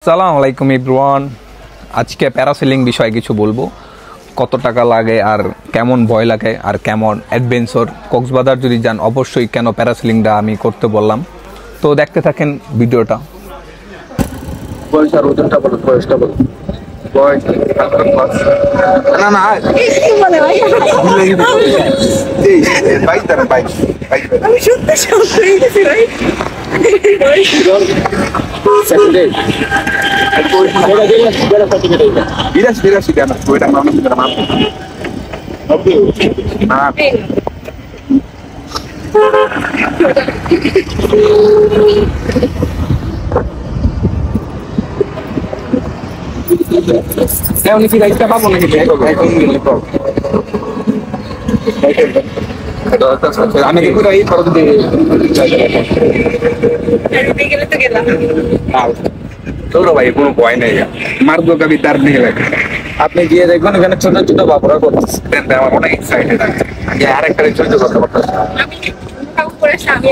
আসসালামু আলাইকুম এভরিওয়ান। আজকে প্যারাসেলিং বিষয়ে কিছু বলবো, কত টাকা লাগে আর কেমন ভয় লাগে আর কেমন অ্যাডভেঞ্চার। কক্সবাজার যদি যান অবশ্যই কেন প্যারাসেলিংটা আমি করতে বললাম, তো দেখতে থাকেন ভিডিওটা। বয়সটা বলো, বয়সটা বলো। না না আমি শুনতে বিরাশি কেন ওইটা মানুষ না udah kita apa pun gitu ya আমি কি করে এই পরে তোর ভাই কোনো ভয় নেই, মার দো কবি তার নেই লাগে। আপনি গিয়ে দেখবেন এখানে ছোট ছোট বাবুরা করতেছেন, আমার অনেক এক্সাইটেড আছে। আর একটা ছোট কথা বলতেছি, আমি উপরে সামনে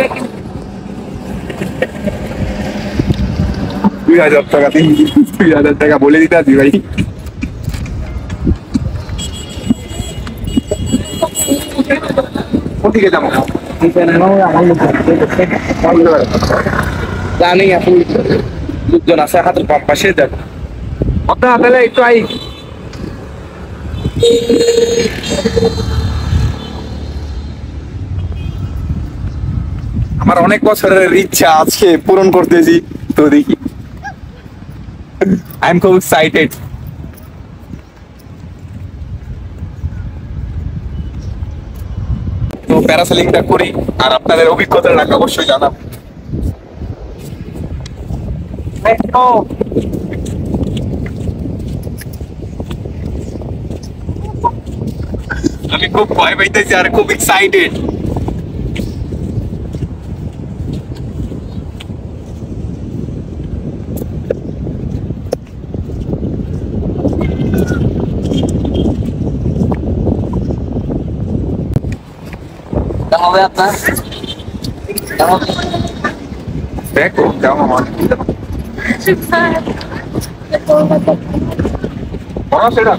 2000 টাকা 2000 টাকা বলে দিতে আছি ভাই। কোথেকে যাবো জানি এখন লোকজন আছে হাতের বাম পাশে যাবো তাহলে একটু আই। আমার অনেক বছরের ইচ্ছা আজকে পূরণ করতেছি, তো দেখি। আই এম খুব এক্সাইটেড। তো প্যারাসেলিংটা করি আর আপনাদের অভিজ্ঞতাটা অবশ্যই জানাবো। আমি খুব ভয় পাইতেছি আর খুব এক্সাইটেড। হবে আপনার দেখো কেমন সেটা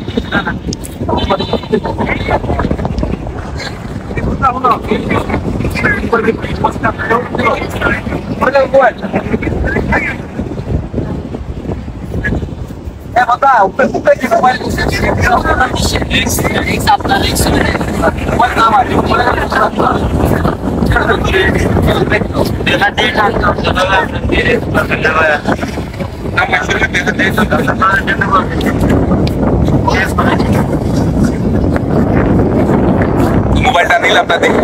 মোবাইলটা নিলাম না দেখি।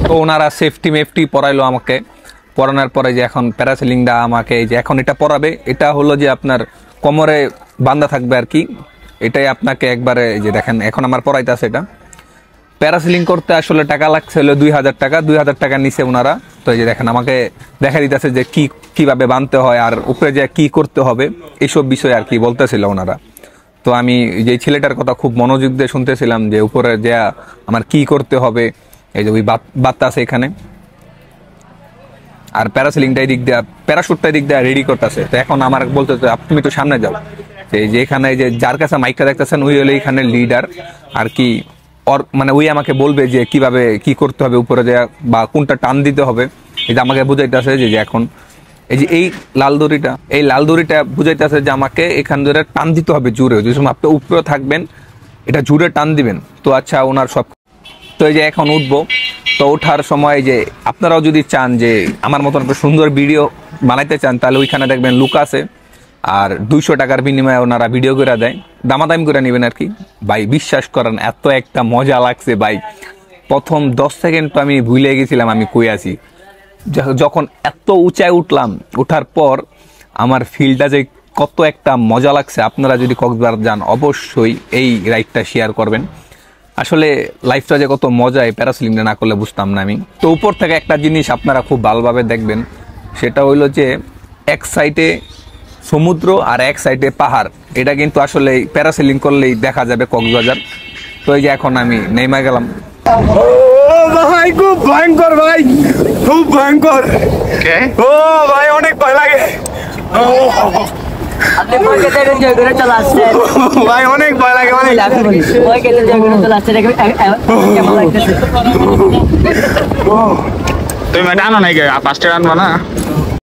তো ওনারা সেফটি মেফটি পরাইলো আমাকে, পরানোর পরে যে এখন প্যারাসেলিংটা আমাকে যে এখন এটা পরাবে, এটা হলো যে আপনার কোমরে বাঁধা থাকবে আর কি। এটাই আপনাকে একবারে যে দেখেন এখন আমার পরাইতেছে। এটা প্যারাসেলিং করতে আসলে টাকা লাগছে হলো 2000 টাকা, 2000 টাকা নিচে ওনারা। তো এই যে দেখেন আমাকে দেখা দিতেছে যে কিভাবে বাঁধতে হয় আর উপরে যে কি করতে হবে, এইসব বিষয় আর কি বলতেছিল ওনারা। তো আমি যে ছেলেটার কথা খুব মনোযোগ দিয়ে শুনতেছিলাম যে উপরে যে আমার কি করতে হবে। এই যে ওই বাত্তা আছে এখানে, আর প্যারাসেলিংটাই দিক দেওয়া, প্যারাশুটটাই দিক দেওয়া রেডি করতেছে। তো এখন আমার বলতে তুমি তো সামনে যাও, যে এখানে যে যার কাছে মাইকটা দেখতেছেন ওই হলো এখানে লিডার আর কি। মানে ওই আমাকে বলবে যে কিভাবে কি করতে হবে উপরে দেওয়া বা কোনটা টান দিতে হবে। এই যে আমাকে বুঝাইতেছে যে এখন এই যে এই লাল দড়িটা বুঝাইতেছে যে আমাকে এখান ধরে টান দিতে হবে জুড়ে, যে সময় আপনি উপরে থাকবেন এটা জুড়ে টান দিবেন। তো আচ্ছা ওনার সব। তো এই যে এখন উঠবো, তো ওঠার সময় যে আপনারাও যদি চান যে আমার মতন একটা সুন্দর ভিডিও বানাইতে চান, তাহলে ওইখানে দেখবেন লুক আছে, আর 200 টাকার বিনিময়ে ওনারা ভিডিও করে দেয়, দামাদামি করে নেবেন আর কি। ভাই বিশ্বাস করেন এত একটা মজা লাগছে ভাই, প্রথম 10 সেকেন্ড তো আমি ভুলে গেছিলাম আমি কই আছি। যখন এত উঁচায় উঠলাম, ওঠার পর আমার ফিলটা যে কত একটা মজা লাগছে। আপনারা যদি কক্সবাজার যান অবশ্যই এই রাইডটা শেয়ার করবেন। আসলে লাইফটা যে কত মজায়, প্যারাসেলিংটা না করলে বুঝতাম না আমি। তো উপর থেকে একটা জিনিস আপনারা খুব ভালোভাবে দেখবেন, সেটা হইলো যে এক সাইডে সমুদ্র আর এক সাইডে পাহাড়। এটা কিন্তু আসলে প্যারাসেলিং করলেই দেখা যাবে কক্সবাজার। তো এই যে এখন আমি নেমে গেলাম। ও ভাই খুব ভয়ঙ্কর ভাই, খুব ভয়ঙ্কর। ও ভাই অনেক ভয় লাগে। আপনি ভয় কেটে এনজয় করে চলে আসছেন ভাই অনেক ভয় লাগে, অনেক। ভয় কেটে এনজয় করে চলে আসছেন কেমন লাগতেছে তুমি টানো নাই, 5টা আনবা না?